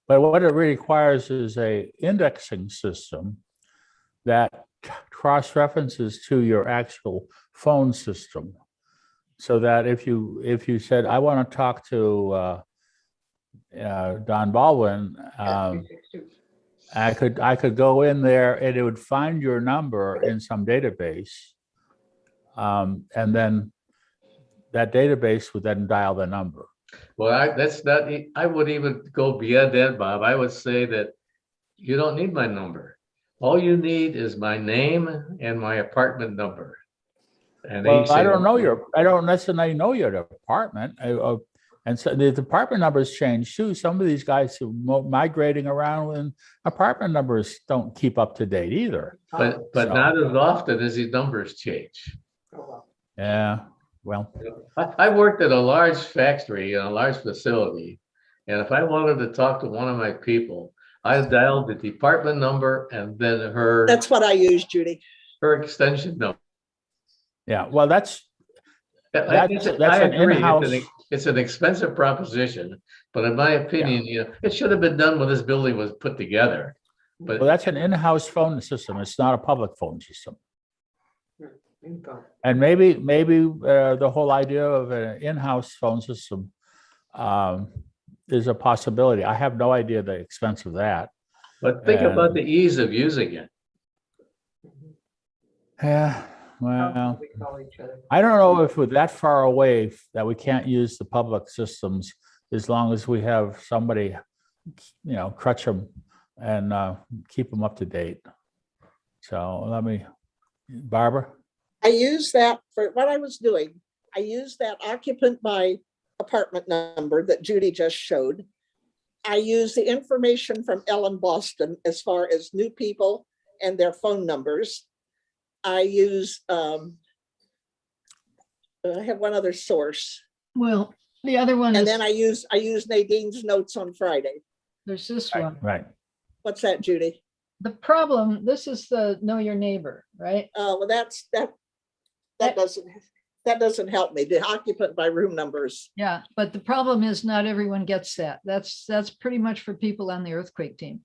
but what it requires is a indexing system that cross-references to your actual phone system. So that if you said, I want to talk to Don Baldwin, I could go in there and it would find your number in some database. And then that database would then dial the number. Well, I would even go beyond that, Bob. I would say that you don't need my number. All you need is my name and my apartment number. And Well, I don't necessarily know your apartment. And so the apartment numbers change too. Some of these guys who migrating around and apartment numbers don't keep up to date either. But So- not as often as these numbers change. Yeah, well, I worked at a large factory, in a large facility. And if I wanted to talk to one of my people, I dialed the department number and then her That's what I use, Judy. extension number. yeah, well, that's I an agree. in-house. It's an expensive proposition, but in my opinion, it should have been done when this building was put together. But Well, that's an in-house phone system. It's not a public phone system. And maybe the whole idea of an in-house phone system is a possibility. I have no idea the expense of that. think about the ease of using it. Yeah, well, I don't know if we're that far away that we can't use the public systems as long as we have somebody, crutch them and keep them up to date. So Barbara? I use that for what I was doing. I used that occupant by apartment number that Judy just showed. I use the information from Ellen Boston as far as new people and their phone numbers. I use, I have one other source. well, the other one And is, then I use Nadine's notes on Friday. there's this one. Right. What's that, Judy? The problem, this is the know your neighbor, right? Well, that doesn't help me. The occupant by room numbers. Yeah, but the problem is not everyone gets that. That's pretty much for people on the earthquake team.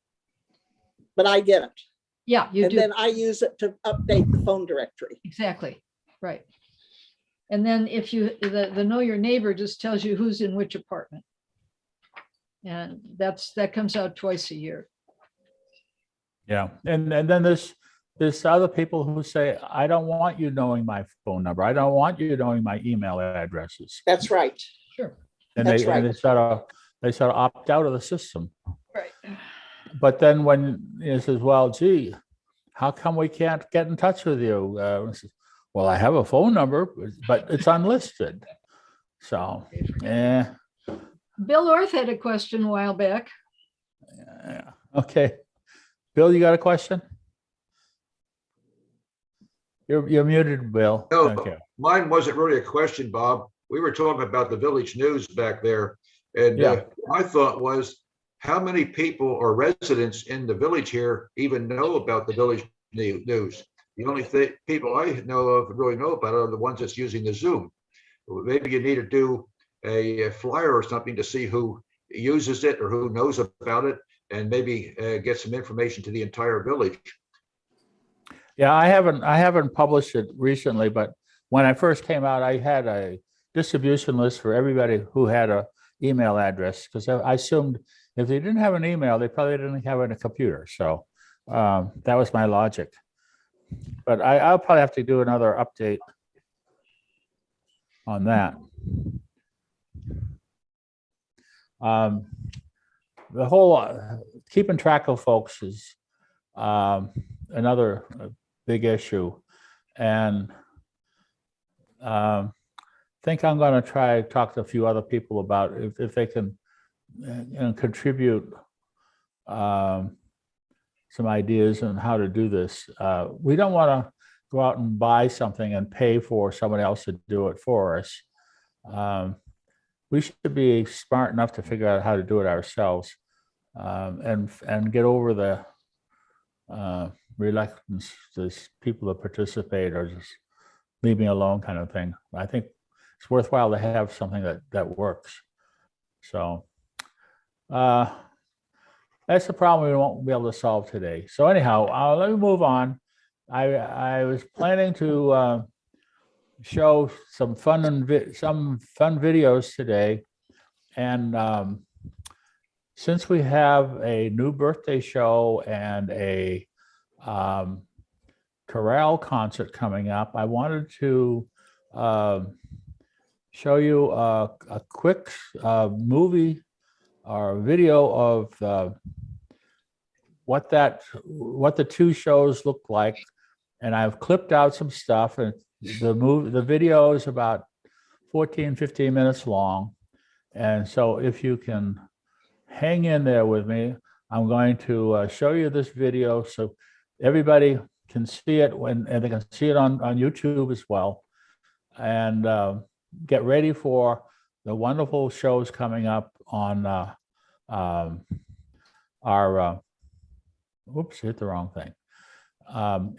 But I get it. Yeah, you And do. then I use it to update the phone directory. Exactly, right. And then if the know your neighbor just tells you who's in which apartment. And that comes out twice a year. Yeah, and then there's other people who say, I don't want you knowing my phone number. I don't want you knowing my email addresses. That's right. Sure. And That's they, and right. they sort of opt out of the system. Right. But then when it says, well, gee, how come we can't get in touch with you? I says, well, I have a phone number, but it's unlisted. So, yeah, Bill Orth had a question a while back. yeah. Okay. Bill, you got a question? You're muted, Bill. No, Okay. mine wasn't really a question, Bob. We were talking about the village news back there. And Yeah. my thought was, how many people or residents in the village here even know about the village news? The only people I know of really know about it are the ones that's using the Zoom. Maybe you need to do a flyer or something to see who uses it or who knows about it, and maybe get some information to the entire village. Yeah, I haven't published it recently, but when I first came out, I had a distribution list for everybody who had a email address, because I assumed if they didn't have an email, they probably didn't have a computer. So that was my logic. But I'll probably have to do another update on that. The whole keeping track of folks is another big issue, and think I'm going to try to talk to a few other people about if they can contribute some ideas on how to do this. We don't want to go out and buy something and pay for someone else to do it for us. We should be smart enough to figure out how to do it ourselves, and get over the reluctance to people to participate or just leave me alone kind of thing. I think it's worthwhile to have something that works. So that's the problem we won't be able to solve today. So anyhow, let me move on. I was planning to show some fun videos today, and since we have a new birthday show and a chorale concert coming up, I wanted to show you a quick movie or video of what the two shows look like, and I've clipped out some stuff, and the video is about 14-15 minutes long. And so if you can hang in there with me, I'm going to show you this video so everybody can see it and they can see it on YouTube as well. And get ready for the wonderful shows coming up on our, oops, hit the wrong thing,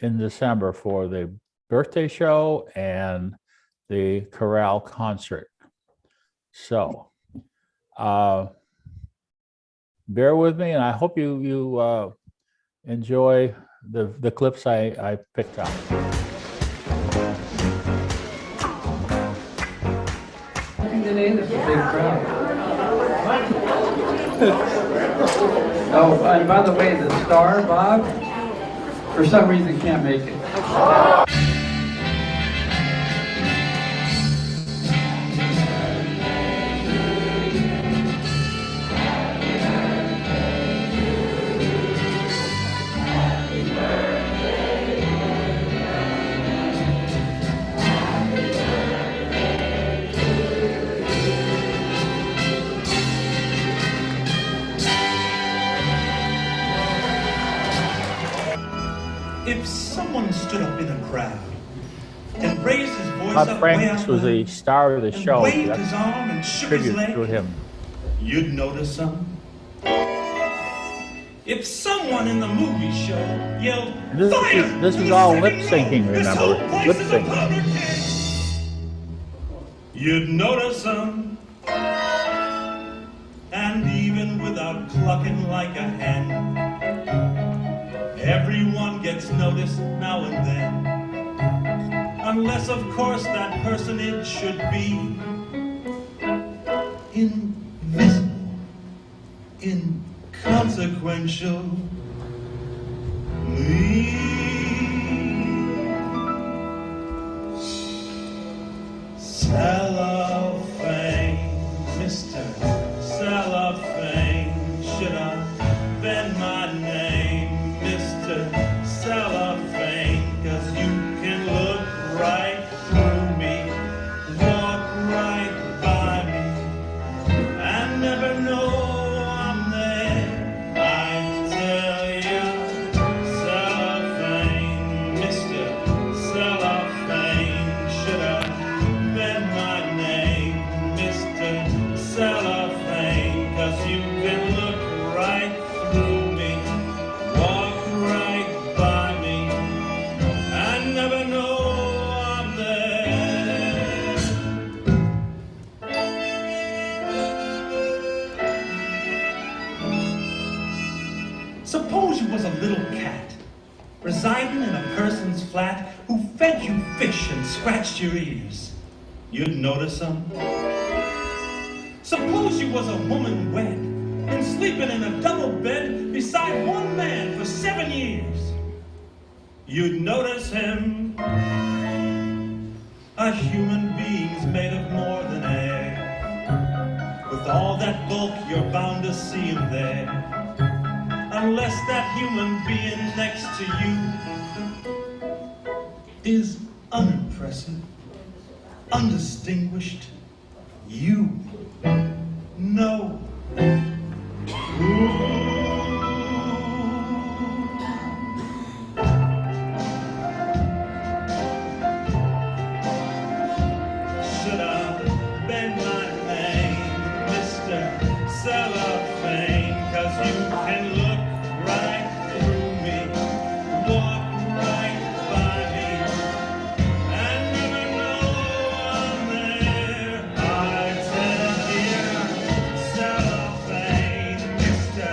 in December for the birthday show and the chorale concert. So bear with me, and I hope you enjoy the clips I picked up. Today, there's a big crowd. Oh, and by the way, the star, Bob, for some reason can't make it. If someone stood up in a crowd and raised his voice Bob up way Franks out was the loud star of the and show. waved That's his arm and shook his tribute leg, to him. you'd notice something. If someone in the movie show yelled, "Fire!" This in is the all second lip row, syncing, this whole remember? place Lip is a sync. powder keg, you'd notice some. And even without clucking like a hen, everyone gets noticed now and then. Unless, of course, that personage should be invisible, inconsequential. Cellophane, Mr. Suppose you was a little cat residing in a person's flat who fed you fish and scratched your ears. You'd notice him. Suppose you was a woman wed and sleeping in a double bed beside one man for 7 years. You'd notice him. A human being's made of more than air. With all that bulk, you're bound to see him there. Unless that human being next to you is unimpressive, undistinguished, you know. Should have been my name, Mr. Cellophane, 'cause you can look right through me, walk right by me, and never know I'm there. I said, dear Cellophane, Mr.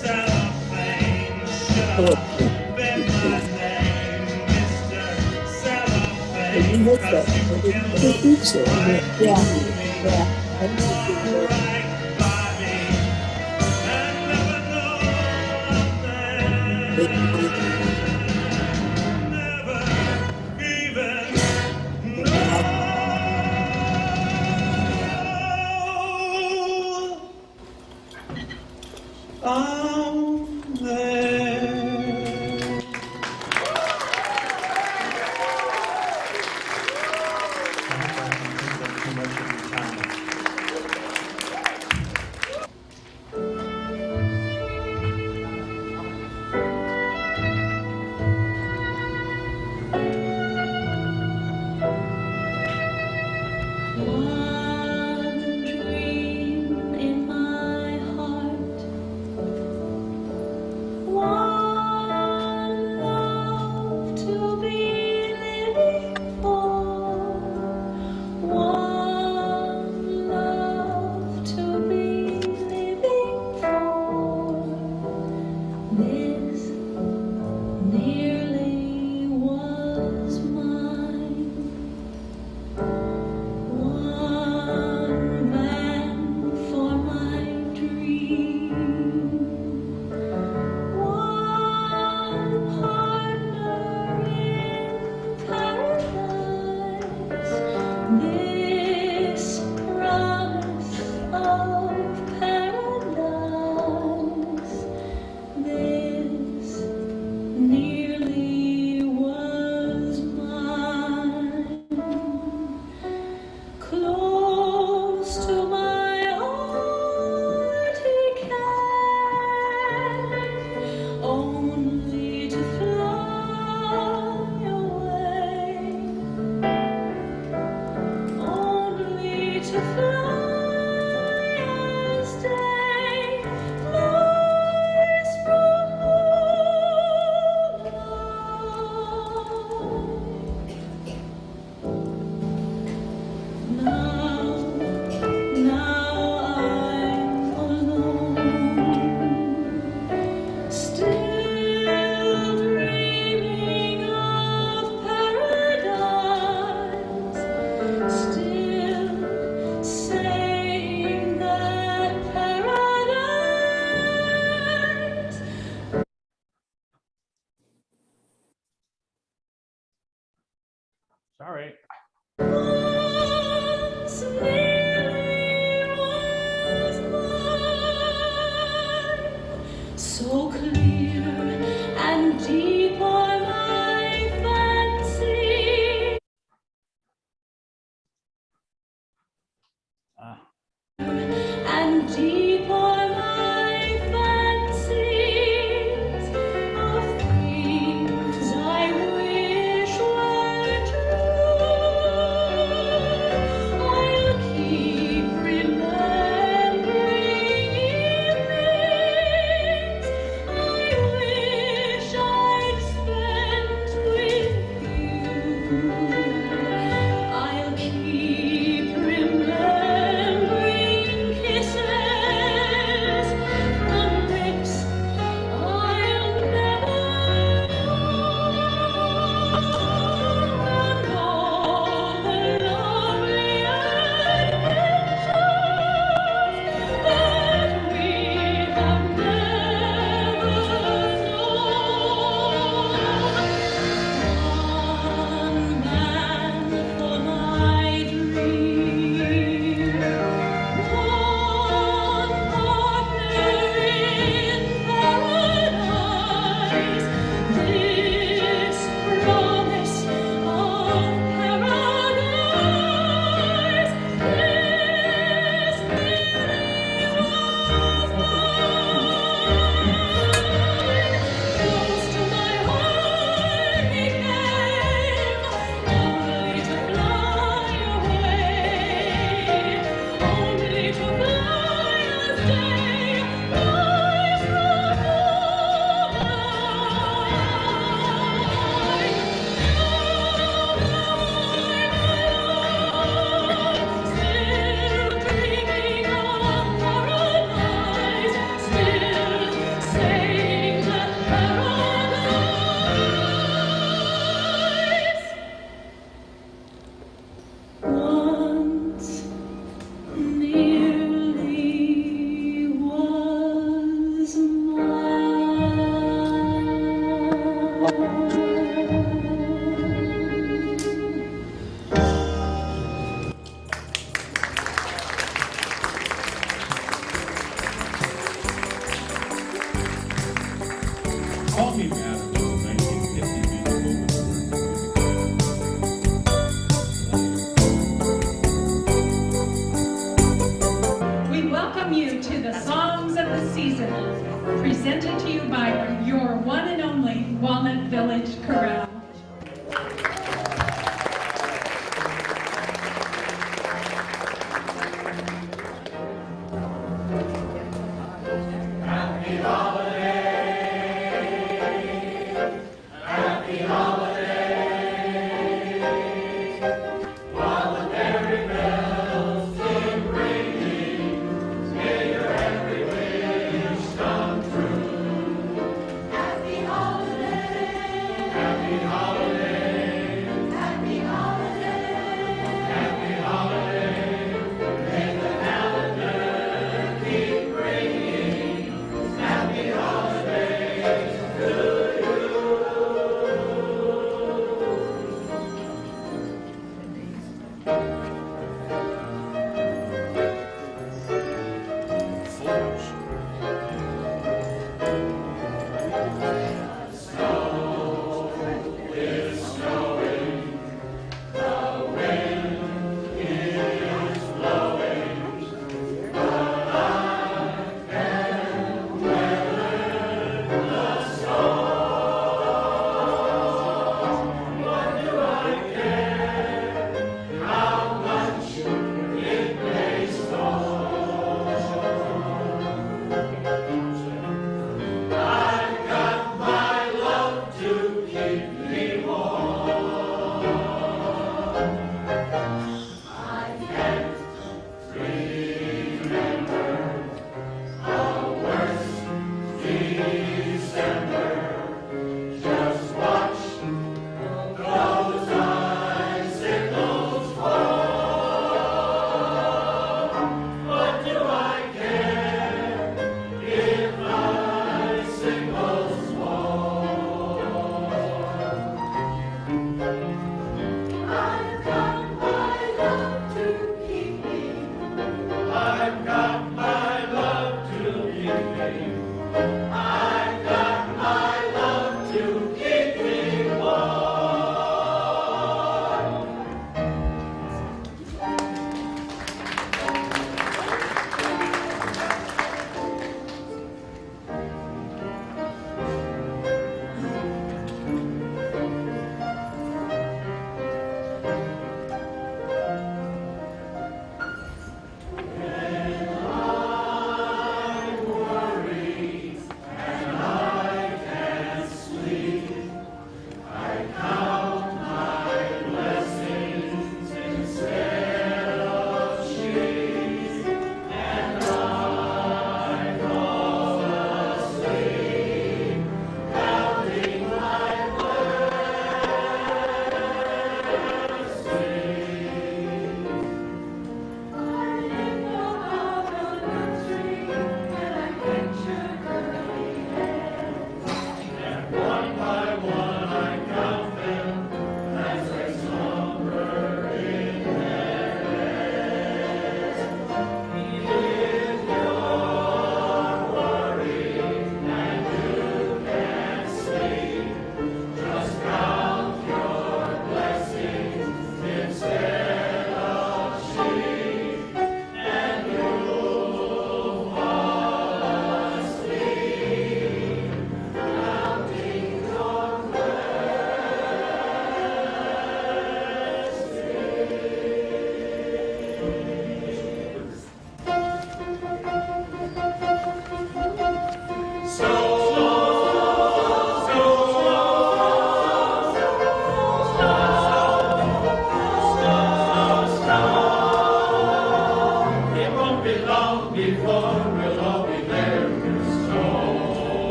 Cellophane, should have been my name, Mr. Cellophane, 'cause you can look right Yeah. through me, Yeah. walk right by me, and never know I'm there. Never even know I'm there. Too much of your time. One dream in my heart, one love to be living for, one love to be living for. This nearly was mine. One man for my dream, one partner in paradise. This promise of paradise, this nearly was mine. Close to my heart he came, only to fly away, only to fly as day flies from moonlight. Now I'm alone, still dreaming of paradise, still saying that paradise. Sorry. Once nearly was mine, so clear and deep are my fancy, and deep are my fancies of things I wish were true. I'll keep remembering evenings I wish I'd spent with you. I'll keep remembering kisses welcome you to the Songs of the Season, presented to you by your one and only Walnut Village Chorale. Snow.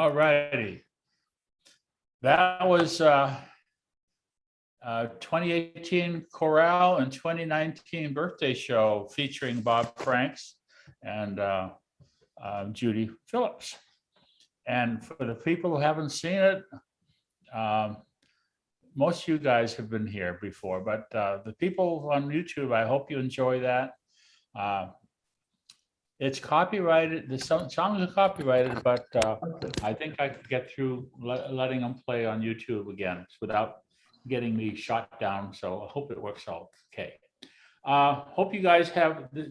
All righty. That was 2018 Chorale and 2019 Birthday Show featuring Bob Franks and Judy Phillips. And for the people who haven't seen it, most of you guys have been here before, but the people on YouTube, I hope you enjoy that. It's copyrighted, the songs are copyrighted, but I think I could get through letting them play on YouTube again without getting me shot down. So I hope it works out okay. Hope you guys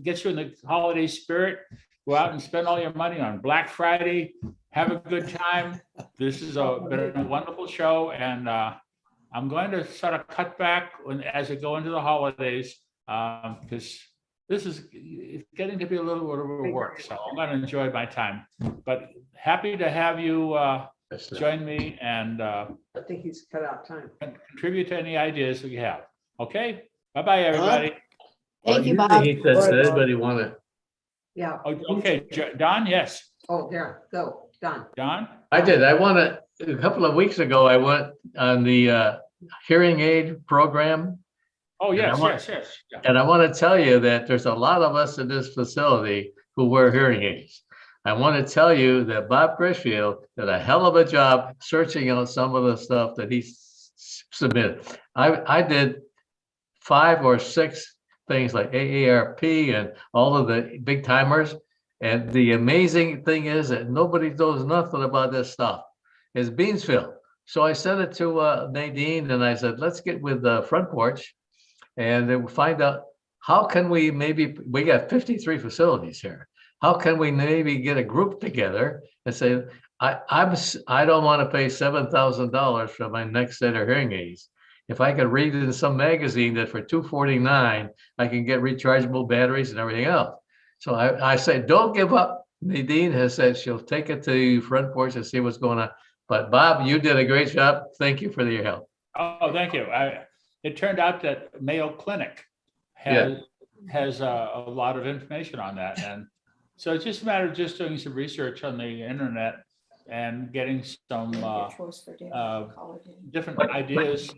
gets you in the holiday spirit. Go out and spend all your money on Black Friday. Have a good time. This has been a wonderful show, and I'm going to sort of cut back as I go into the holidays because this is getting to be a little bit of a work, so I'm going to enjoy my time. But happy to have you join me and I think he's cut out time. contribute to any ideas that you have. Okay, bye-bye, everybody. Thank you, Bob. He said, does anybody want to? Yeah. Okay, Don, yes. Oh, there, go, done. Don? I did. A couple of weeks ago, I went on the hearing aid program. Oh, yes, And I want- yes, yes. Yeah. And I want to tell you that there's a lot of us in this facility who wear hearing aids. I want to tell you that Bob Grishfield did a hell of a job searching out some of the stuff that he submitted. I did 5 or 6 things like AARP and all of the big timers. And the amazing thing is that nobody knows nothing about this stuff. It's Beansville. So I sent it to Nadine and I said, let's get with the Front Porch and then we'll find out how can we we got 53 facilities here. How can we maybe get a group together and say, I don't want to pay $7,000 for my next set of hearing aids. If I could read in some magazine that for $249, I can get rechargeable batteries and everything else. So I said, don't give up. Nadine has said she'll take it to Front Porch and see what's going on. But Bob, you did a great job. Thank you for your help. Oh, thank you. It turned out that Mayo Clinic has a lot of information on that. And so it's just a matter of just doing some research on the internet and getting some different ideas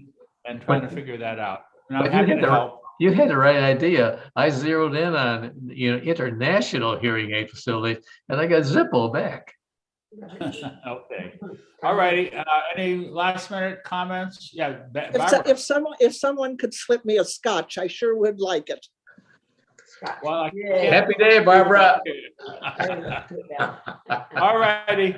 and trying to figure that out. And I'm happy to help. You had the right idea. I zeroed in on international hearing aid facilities, and I got Zippo back. Okay. All righty. Any last minute comments? Yeah. If someone could slip me a scotch, I sure would like it. Well, Happy day, Barbara. All righty.